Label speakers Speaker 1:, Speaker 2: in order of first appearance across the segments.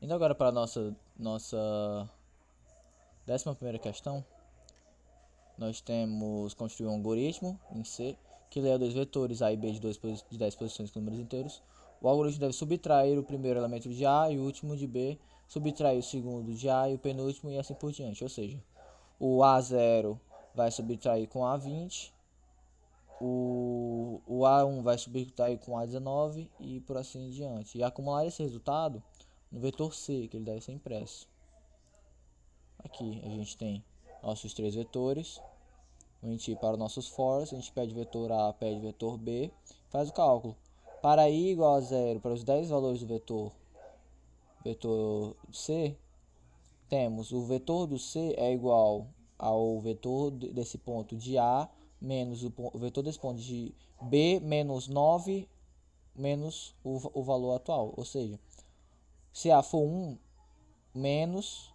Speaker 1: Indo agora para a nossa 11ª questão, nós temos construir um algoritmo em C que leia dois vetores A e B de 10 posições com números inteiros. O algoritmo deve subtrair o primeiro elemento de A e o último de B, subtrair o segundo de A e o penúltimo e assim por diante. Ou seja, o A0 vai subtrair com A20, o A1 vai subtrair com A19 e por assim em diante. E acumular esse resultado no vetor C, que ele deve ser impresso. Aqui a gente tem nossos três vetores. A gente, para nossos fors, a gente pede vetor A, pede vetor B, faz o cálculo. Para i igual a zero, para os 10 valores do vetor C, temos o vetor do C é igual ao vetor desse ponto de A menos o vetor desse ponto de B menos 9 menos o valor atual. Ou seja, se A for 1, menos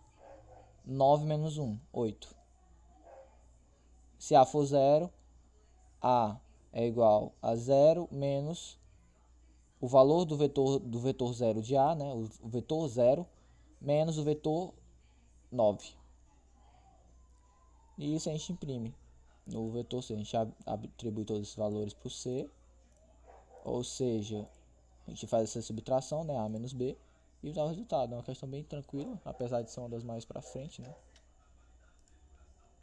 Speaker 1: 9 menos 1, 8. Se A for 0, A é igual a 0 menos o valor do vetor 0 de A, né? O vetor 0, menos o vetor 9. E isso a gente imprime no vetor C. A gente atribui todos esses valores para o C. Ou seja, a gente faz essa subtração, né? A menos B. E dá o resultado. É uma questão bem tranquila, apesar de ser uma das mais para frente, né?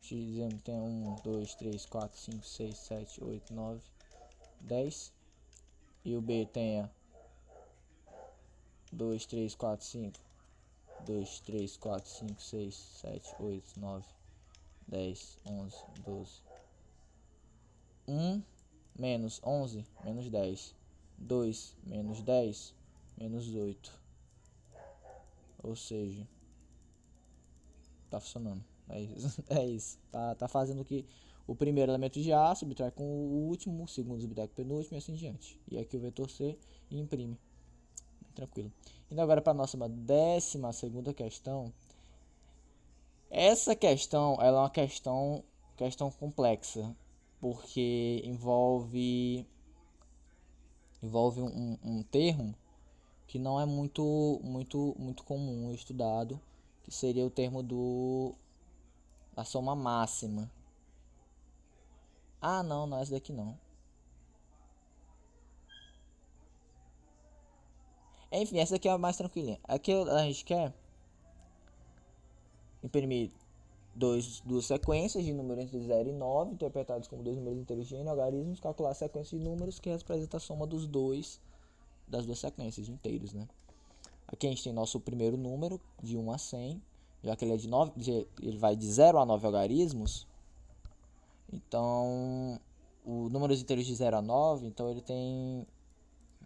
Speaker 1: Dizendo que tem 1, 2, 3, 4, 5, 6, 7, 8, 9, 10. E o B tenha 2, 3, 4, 5, 2, 3, 4, 5, 6, 7, 8, 9, 10, 11, 12. 1 menos 11, menos 10. 2 menos 10, menos 8. Ou seja, tá funcionando. É isso. É isso. Tá fazendo que o primeiro elemento de A subtrai com o último, o segundo subtrai com o penúltimo e assim em diante. E aqui o vetor C imprime. Tranquilo. Indo agora para a nossa 12ª questão. Essa questão ela é uma questão complexa, porque envolve um termo que não é muito comum estudado, que seria o termo da soma máxima. Ah, não é essa daqui não. Enfim, essa aqui é a mais tranquilinha. Aqui a gente quer imprimir duas sequências de números entre 0 e 9, interpretados como dois números inteiros de n algarismos, calcular a sequência de números que representa a soma das duas sequências de inteiros, né? Aqui a gente tem nosso primeiro número, de 1 a 100, já que ele é ele vai de 0 a 9 algarismos. Então, o números inteiros de 0 a 9, então ele tem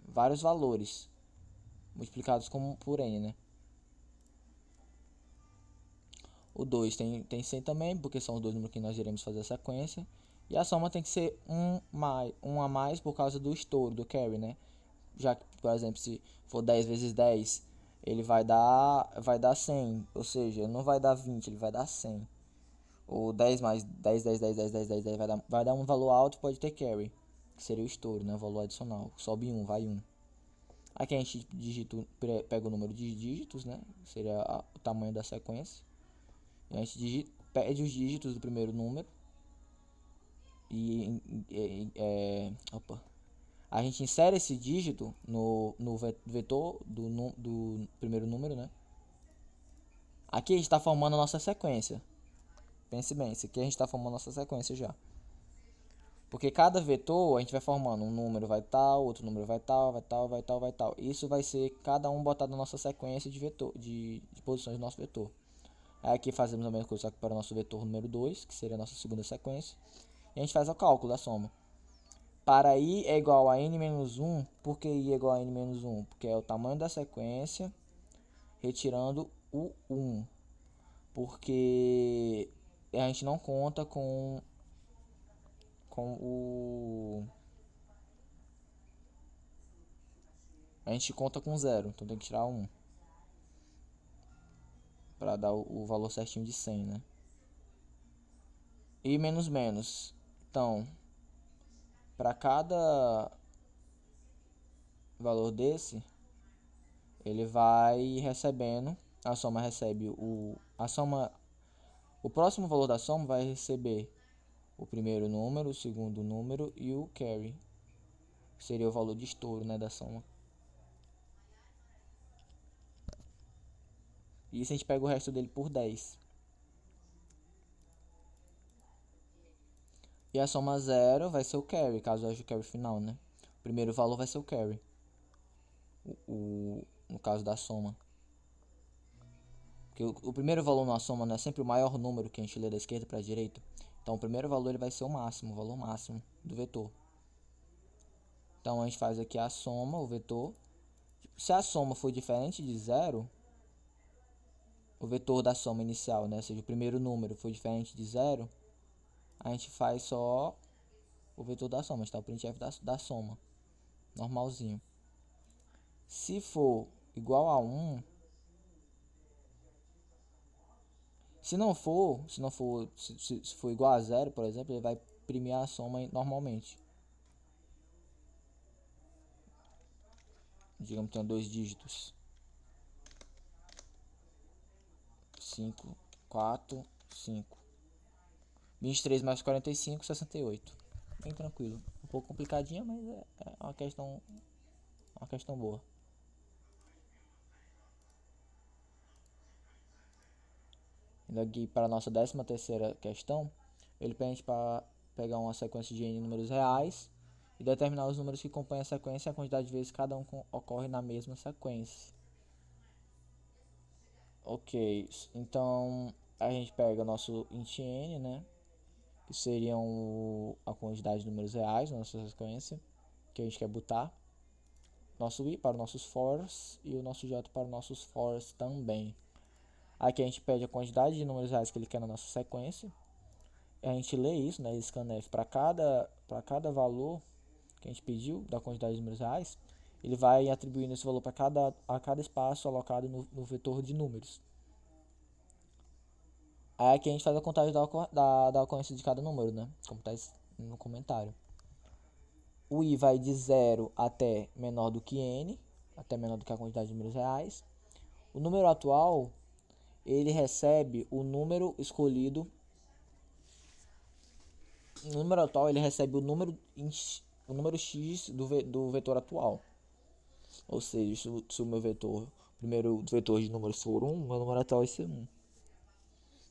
Speaker 1: vários valores multiplicados por n, né? O 2 tem 100 também, porque são os dois números que nós iremos fazer a sequência. E a soma tem que ser 1 a mais por causa do estouro, do carry, né? Já que, por exemplo, se for 10 vezes 10, ele vai dar 100. Ou seja, não vai dar 20, ele vai dar 100. Ou 10 mais 10, 10, 10, 10, 10, 10, 10 vai dar um valor alto e pode ter carry, que seria o estouro, né? O valor adicional. Sobe 1, vai 1. Aqui a gente pega o número de dígitos, né? Seria o tamanho da sequência. A gente pede os dígitos do primeiro número e a gente insere esse dígito no vetor do primeiro número, né? Aqui a gente está formando a nossa sequência. Pense bem, isso aqui a gente está formando a nossa sequência já. Porque cada vetor a gente vai formando, um número vai tal, outro número vai tal, vai tal, vai tal, vai tal. Isso vai ser cada um botado na nossa sequência de vetor, de posições do nosso vetor. Aí aqui fazemos a mesma coisa, só que para o nosso vetor número 2, que seria a nossa segunda sequência. E a gente faz o cálculo da soma. Para i é igual a n menos 1, por que i é igual a n menos 1? Porque é o tamanho da sequência retirando o 1. Porque a gente não conta com o... A gente conta com 0, então tem que tirar 1. Para dar o valor certinho de 100, né? E menos menos. Então, para cada valor desse, ele vai recebendo, a soma recebe o próximo valor da soma vai receber o primeiro número, o segundo número e o carry, que seria o valor de estouro, né, da soma. E isso a gente pega o resto dele por 10. E a soma 0 vai ser o carry, caso haja o carry final, né? O primeiro valor vai ser o carry. No caso da soma. Porque o primeiro valor na soma não é sempre o maior número que a gente lê da esquerda para a direita. Então o primeiro valor ele vai ser o máximo, o valor máximo do vetor. Então a gente faz aqui a soma, o vetor. Se a soma for diferente de 0, o vetor da soma inicial, né? Ou seja, o primeiro número foi diferente de 0, a gente faz só o vetor da soma, está o printf da soma, normalzinho. Se for igual a 1, se for igual a 0, por exemplo, ele vai imprimir a soma normalmente. Digamos que tem 2 dígitos. 5, 4, 5. 23 mais 45, 68. Bem tranquilo. Um pouco complicadinha, mas é uma questão boa. Indo aqui para a nossa 13ª questão, ele pede para pegar uma sequência de n números reais e determinar os números que compõem a sequência e a quantidade de vezes cada um ocorre na mesma sequência. Ok, então a gente pega o nosso int n, né, que seriam a quantidade de números reais na nossa sequência, que a gente quer botar, nosso i para os nossos fors e o nosso j para os nossos fors também. Aqui a gente pede a quantidade de números reais que ele quer na nossa sequência. A gente lê isso, né, scanf para cada valor que a gente pediu da quantidade de números reais, ele vai atribuindo esse valor para cada espaço alocado no vetor de números. Aí aqui a gente faz a contagem da ocorrência de cada número, né, como está no comentário. O i vai de 0 até menor do que n, até menor do que a quantidade de números reais. O número atual, ele recebe o número escolhido. No número atual, ele recebe o número x do vetor atual. Ou seja, se o meu vetor, primeiro vetor de números for 1, meu número atual vai ser 1.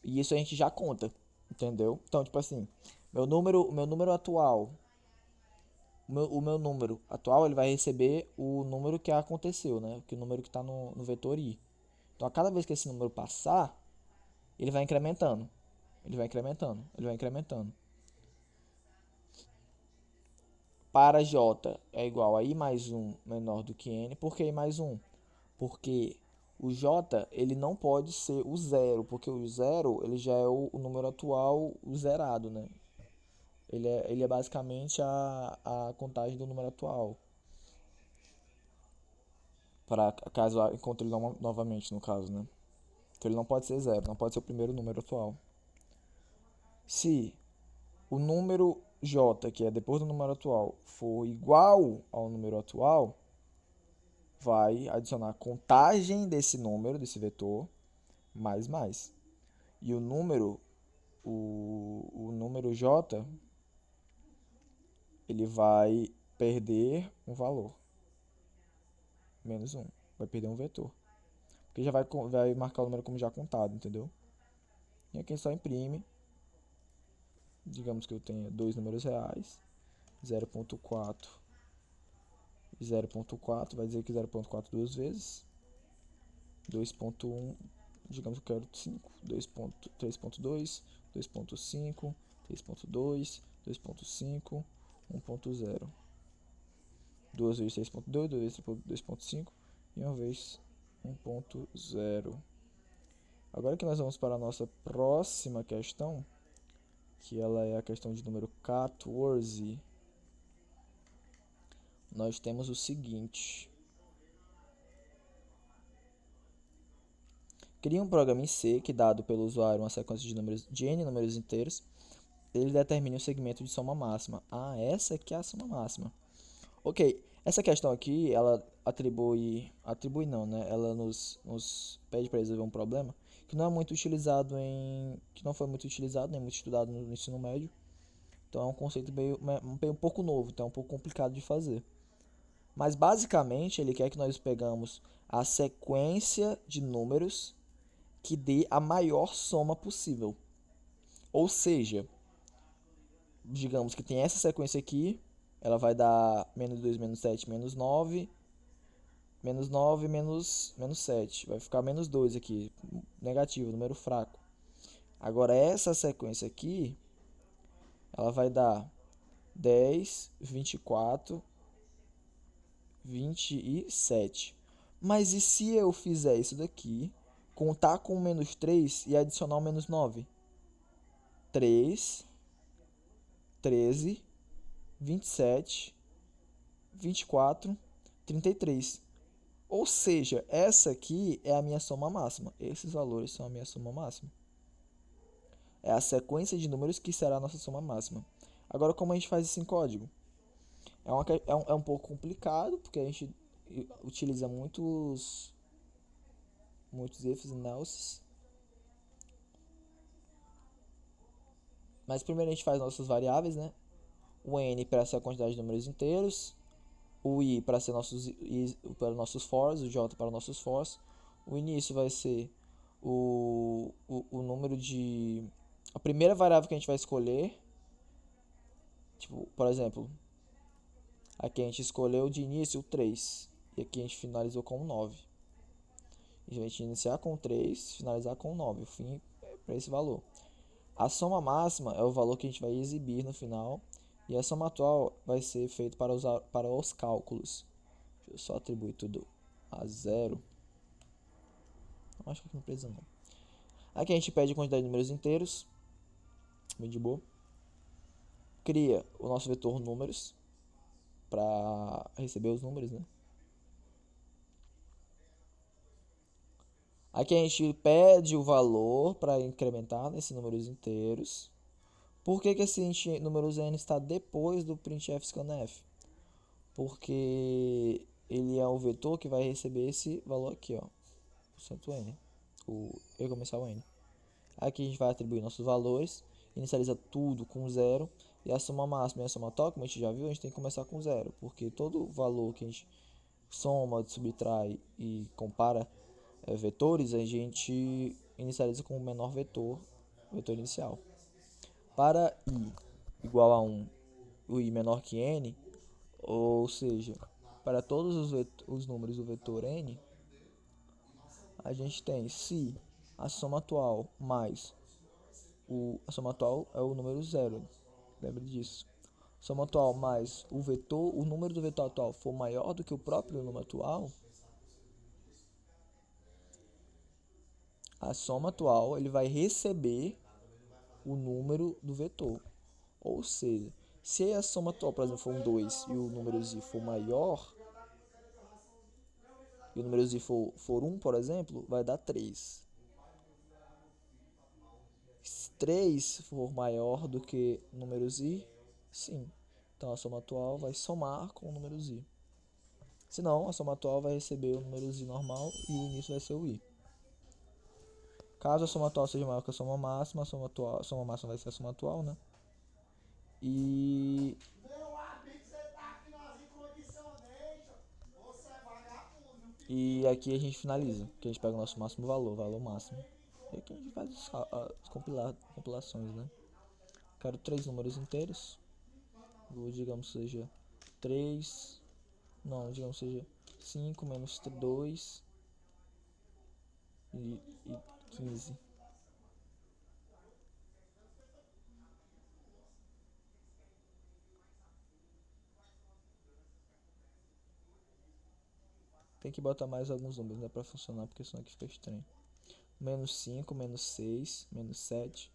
Speaker 1: E isso a gente já conta, entendeu? Então, tipo assim, meu número atual, o meu número atual, ele vai receber o número que aconteceu, né? O número que está no vetor i. Então, a cada vez que esse número passar, ele vai incrementando. Ele vai incrementando, ele vai incrementando. Para j é igual a i mais 1 menor do que n. Por que i mais 1? Porque o j ele não pode ser o zero, porque o zero ele já é o número atual, o zerado, né? Ele é basicamente a contagem do número atual. Para caso encontre ele novamente, no caso, né? Então ele não pode ser zero, não pode ser o primeiro número atual. Se o número j, que é depois do número atual, for igual ao número atual, vai adicionar a contagem desse número, desse vetor, mais. E o número j, ele vai perder um valor, menos 1, vai perder um vetor. Porque já vai marcar o número como já contado, entendeu? E aqui só imprime. Digamos que eu tenha dois números reais, 0.4 e 0.4, vai dizer que 0.4 duas vezes, 2.1, digamos que eu quero 5, 3.2, 2.5, 3.2, 2.5, 1.0. Duas vezes 3.2, duas vezes 2.5 e uma vez 1.0. Agora que nós vamos para a nossa próxima questão, que ela é a questão de número 14, nós temos o seguinte. Cria um programa em C que, dado pelo usuário uma sequência de n números inteiros, ele determine o segmento de soma máxima. Ah, essa aqui é a soma máxima. Ok, Essa questão aqui, ela atribui não, né? Ela nos pede para resolver um problema que não é muito utilizado que não foi muito utilizado nem muito estudado no ensino médio. Então é um conceito um pouco novo, então é um pouco complicado de fazer. Mas basicamente ele quer que nós pegamos a sequência de números que dê a maior soma possível. Ou seja, digamos que tem essa sequência aqui, ela vai dar menos 2 menos 7 menos 9 menos 7. Vai ficar menos 2 aqui, negativo, número fraco. Agora essa sequência aqui, ela vai dar 10, 24, 27. Mas e se eu fizer isso daqui, contar com o menos 3 e adicionar o menos 9? 3, 13, 27, 24, 33. Ou seja, essa aqui é a minha soma máxima. Esses valores são a minha soma máxima. É a sequência de números que será a nossa soma máxima. Agora, como a gente faz isso em código? É um pouco complicado, porque a gente utiliza muitos ifs e elses. Mas primeiro a gente faz nossas variáveis, né? O n para ser a quantidade de números inteiros, o i para ser para nossos fors, o j para nossos fors. O início vai ser o número de... A primeira variável que a gente vai escolher, tipo, por exemplo, aqui a gente escolheu de início o 3, e aqui a gente finalizou com o 9. A gente iniciar com 3, finalizar com 9, o fim é para esse valor. A soma máxima é o valor que a gente vai exibir no final, e a soma atual vai ser feita para os cálculos. Deixa eu só atribuir tudo a zero. Acho que aqui não precisa não. Aqui a gente pede a quantidade de números inteiros, bem de boa. Cria o nosso vetor números para receber os números, né? Aqui a gente pede o valor para incrementar nesses números inteiros. Por que esse número n está depois do printf scanf? Porque ele é o vetor que vai receber esse valor aqui, ó, o %n, o comercial n. Aqui a gente vai atribuir nossos valores, inicializa tudo com zero, e a soma máxima e a soma total, como a gente já viu, a gente tem que começar com zero, porque todo valor que a gente soma, subtrai e compara vetores, a gente inicializa com o menor vetor inicial. Para i igual a 1, o i menor que n, ou seja, para todos os números do vetor n, a gente tem se a soma atual mais a soma atual é o número zero, lembre disso. Soma atual mais o número do vetor atual for maior do que o próprio número atual, a soma atual ele vai receber o número do vetor. Ou seja, se a soma atual, por exemplo, for um 2 e o número z for maior, e o número z for 1, por exemplo, vai dar 3. Se 3 for maior do que o número z, sim. Então a soma atual vai somar com o número z. Se não, a soma atual vai receber o número z normal e o início vai ser o i. Caso a soma atual seja maior que a soma máxima vai ser a soma atual, né? E aqui a gente finaliza, que a gente pega o nosso máximo valor máximo. E aqui a gente faz as compilações, né? Quero 3 números inteiros. Digamos seja 3, não, digamos seja 5 menos 2 e 15. Tem que botar mais alguns números, né, pra funcionar, porque senão aqui fica estranho. Menos 5, menos 6, menos 7,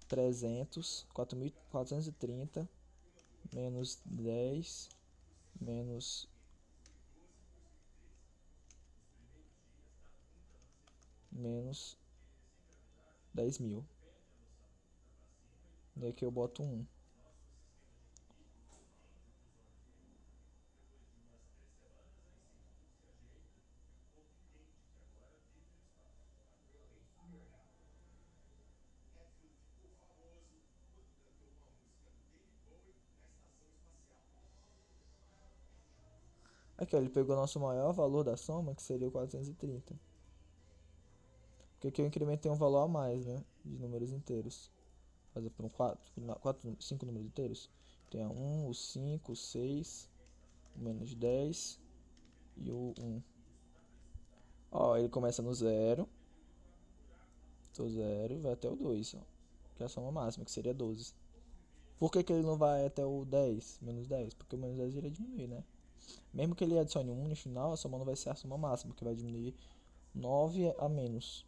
Speaker 1: 300, 4.430, menos 10, menos menos 10.000. E aqui eu boto 1. Aqui, ó, ele pegou nosso maior valor da soma, que seria o 430. Porque aqui eu incrementei um valor a mais, né? De números inteiros. Fazer por um 5 números inteiros. Tem o 1, o 5, o 6, o menos 10 e o 1. Ó, ele começa no 0, do 0 e vai até o 2, ó, que é a soma máxima, que seria 12. Por que ele não vai até o 10, menos 10? Porque o menos 10 iria diminuir, né? Mesmo que ele adicione 1 no final, a soma não vai ser a soma máxima, que vai diminuir 9 a menos.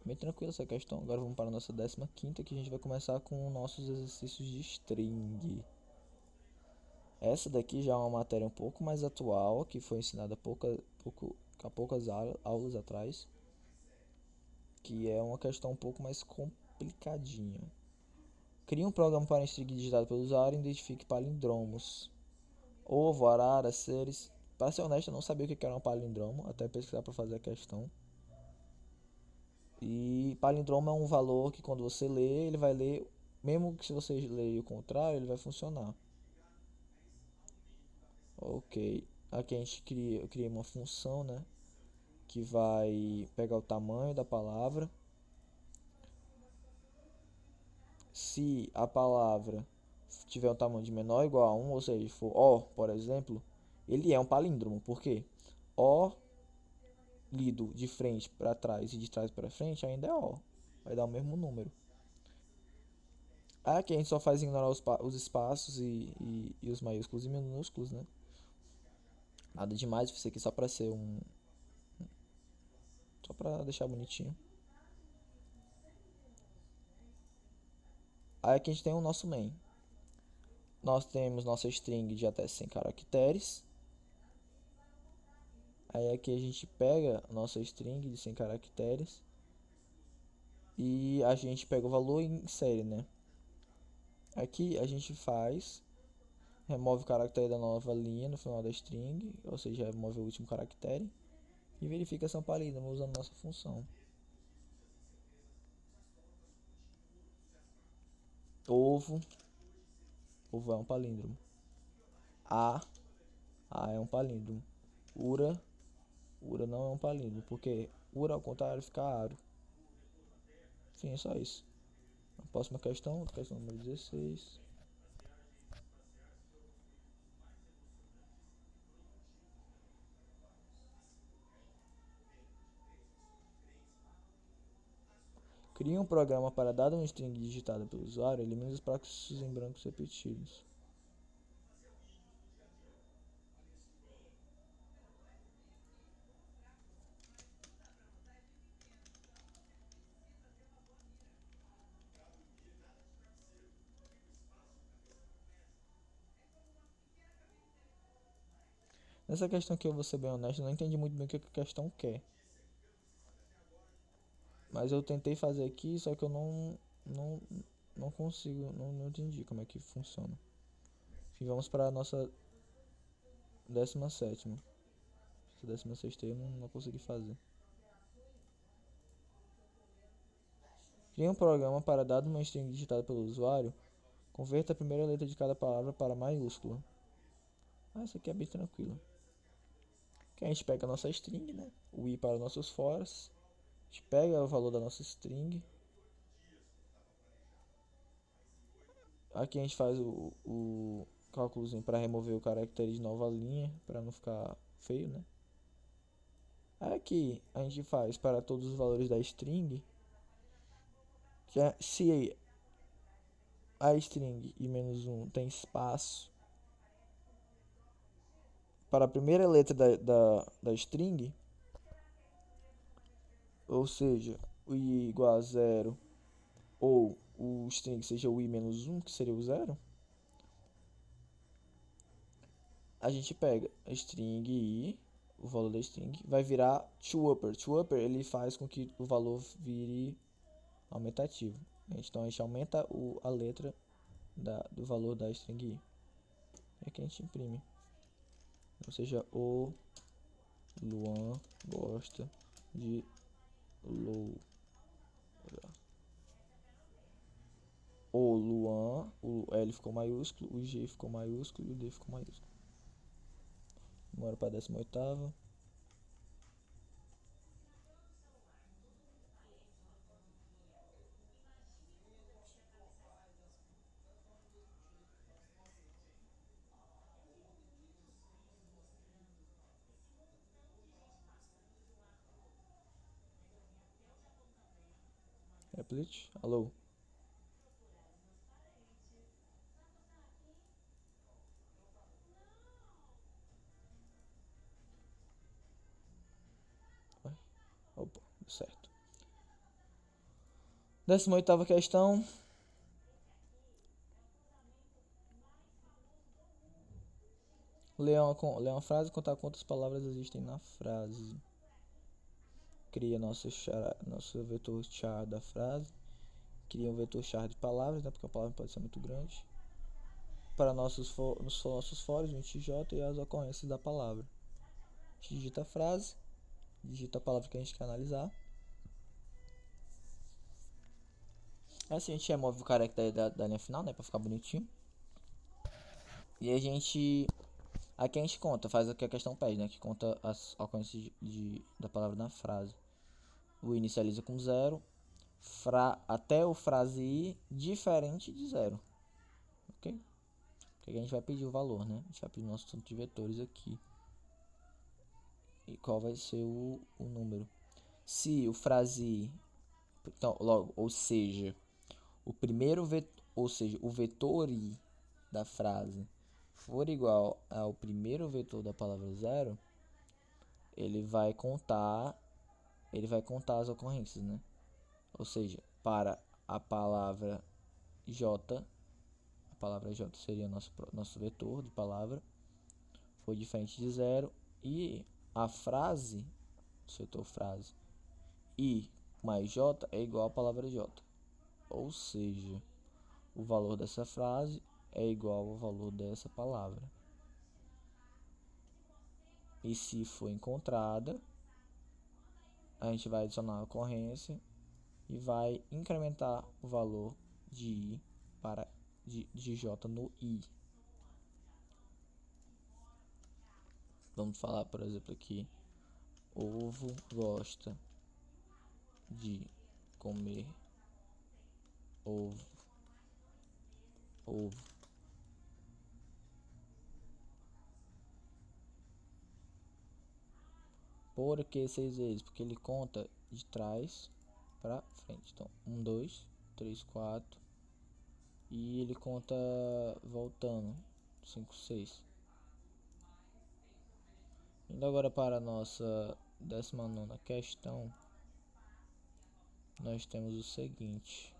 Speaker 1: Bem tranquilo essa questão. Agora vamos para a nossa 15ª, que a gente vai começar com nossos exercícios de string. Essa daqui já é uma matéria um pouco mais atual, que foi ensinada há poucas aulas atrás, que é uma questão um pouco mais complicadinha. Crie um programa para string digitado pelo usuário e identifique palindromos. Ovo, arara, seres. Para ser honesto, eu não sabia o que era um palindromo, até pesquisar para fazer a questão. E palindromo é um valor que quando você lê, ele vai ler, mesmo que se você ler o contrário, ele vai funcionar. Ok, aqui a gente cria uma função, né, que vai pegar o tamanho da palavra. Se a palavra tiver um tamanho de menor ou igual a 1, ou seja, for O, por exemplo, ele é um palíndromo. Por quê? O lido de frente para trás e de trás para frente ainda é O. Vai dar o mesmo número. Aqui a gente só faz ignorar os espaços e os maiúsculos e minúsculos, né? Nada demais, isso aqui só para ser um... Só para deixar bonitinho. Aí aqui a gente tem o nosso main. Nós temos nossa string de até 100 caracteres. Aí aqui a gente pega a nossa string de 100 caracteres e a gente pega o valor e insere, né? Aqui a gente remove o caractere da nova linha no final da string, ou seja, remove o último caractere e verifica se é um palíndromo usando nossa função. Ovo é um palíndromo. A é um palíndromo. Ura não é um palíndromo, porque ura ao contrário fica aro. Enfim, é só isso. A próxima questão número 16. Crie um programa para, dada uma string digitada pelo usuário, elimine os espaços em brancos repetidos. Nessa questão aqui eu vou ser bem honesto, eu não entendi muito bem o que a questão quer. Mas eu tentei fazer aqui, só que eu não consigo, não entendi como é que funciona. Enfim, vamos para a nossa 17ª. Essa 16ª eu não consegui fazer. Crie um programa para, dado uma string digitada pelo usuário, converta a primeira letra de cada palavra para maiúscula. Isso aqui é bem tranquilo. Aqui a gente pega a nossa string, né? O i para nossos fores. A gente pega o valor da nossa string. Aqui a gente faz o cálculozinho para remover o caractere de nova linha, para não ficar feio, né? Aqui a gente faz para todos os valores da string, que se a string e menos 1 tem espaço para a primeira letra da string, ou seja, o i igual a 0, ou o string seja o i menos 1, que seria o 0, a gente pega a string i, o valor da string, vai virar to-upper. To-upper ele faz com que o valor vire aumentativo. Então a gente aumenta a letra do valor da string i. E aqui a gente imprime. Ou seja, o Luan gosta de loura. O Luan, o L ficou maiúsculo, o G ficou maiúsculo e o D ficou maiúsculo. Bora para a 18ª. Replit. Alô? Opa, certo. 18ª questão. Ler uma frase e contar quantas palavras existem na frase. Cria nosso vetor char da frase. Cria um vetor char de palavras, né, porque a palavra pode ser muito grande. Para nossos fóruns, no TJ e as ocorrências da palavra. A gente digita a frase, digita a palavra que a gente quer analisar. Assim a gente remove o caractere da linha final, né, para ficar bonitinho. E a gente... Aqui a gente conta, faz o que a questão pede, né, que conta as ocorrências da palavra na frase. O inicializa com 0, até o frase i diferente de 0. Ok? Porque a gente vai pedir o valor, né? A gente vai pedir o nosso tanto de vetores aqui. E qual vai ser o número. Se o frase i... Então, logo, ou seja, o primeiro vetor, ou seja, o vetor i da frase for igual ao primeiro vetor da palavra 0, ele vai contar as ocorrências, né? Ou seja, para a palavra j, a palavra j seria nosso vetor de palavra, foi diferente de 0, e a frase, o vetor frase, i mais j é igual à palavra j. Ou seja, o valor dessa frase é igual ao valor dessa palavra. E se for encontrada, a gente vai adicionar a ocorrência e vai incrementar o valor de i de j no i. Vamos falar, por exemplo, aqui: ovo gosta de comer ovo. Por que 6 vezes? Porque ele conta de trás para frente. Então, 1, 2, 3, 4. E ele conta voltando. 5, 6. Indo agora para a nossa 19ª questão, nós temos o seguinte.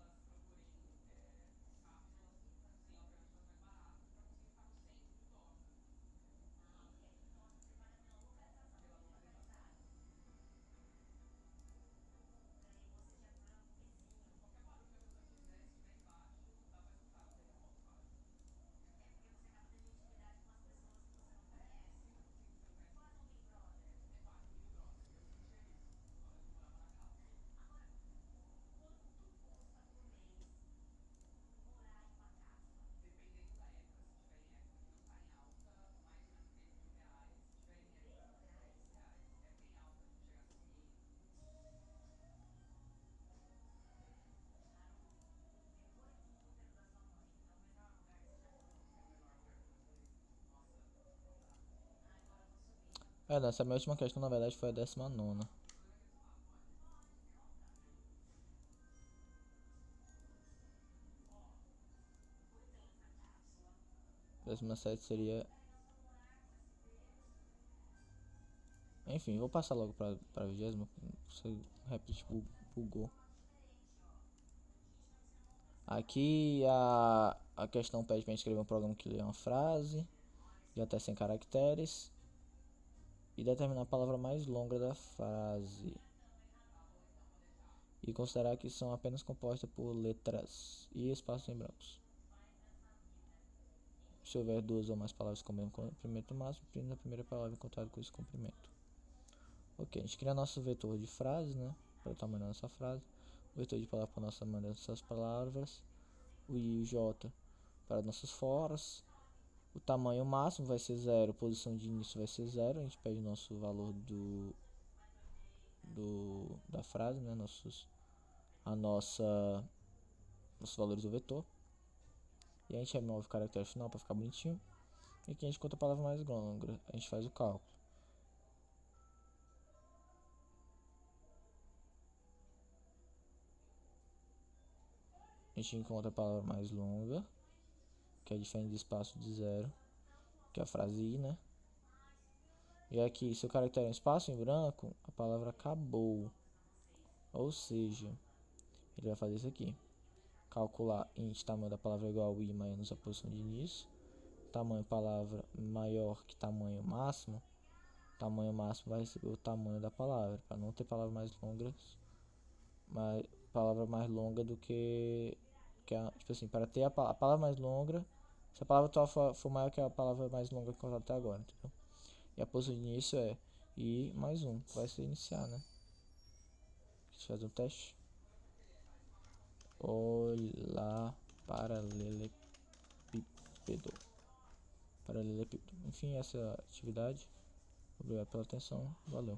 Speaker 1: Essa minha última questão, na verdade, foi a 19ª. 17 seria... Enfim, vou passar logo para a 20ª. Você repete, bugou. Aqui a questão pede para escrever um programa que lê uma frase de até 100 caracteres e determinar a palavra mais longa da frase e considerar que são apenas compostas por letras e espaços em brancos. Se houver duas ou mais palavras com o mesmo comprimento máximo, prenda a primeira palavra encontrada com esse comprimento. Ok, a gente cria nosso vetor de frase, né, para o tamanho da nossa frase, o vetor de palavra para o tamanho dessas palavras, o i e o j para nossos fors, O tamanho máximo vai ser 0, posição de início vai ser 0. A gente pede o nosso valor da frase, né? Nossos valores do vetor. E a gente remove o caractere final para ficar bonitinho. E aqui a gente conta a palavra mais longa. A gente faz o cálculo. A gente encontra a palavra mais longa, que é diferente do espaço de 0, que é a frase I, né? E aqui, se o caractere é um espaço em branco, a palavra acabou. Ou seja, ele vai fazer isso aqui. Calcular int tamanho da palavra igual a I menos a posição de início. Tamanho palavra maior que tamanho máximo. Tamanho máximo vai ser o tamanho da palavra, para não ter palavra mais longa, palavra mais longa do que tipo assim, para ter a palavra mais longa, se a palavra atual for maior que a palavra mais longa que eu até agora, entendeu? E a posição de início é I mais 1, vai ser iniciar, né? Deixa eu fazer um teste. Olá, paralelepípedo. Paralelepípedo. Enfim, essa atividade. Obrigado pela atenção. Valeu.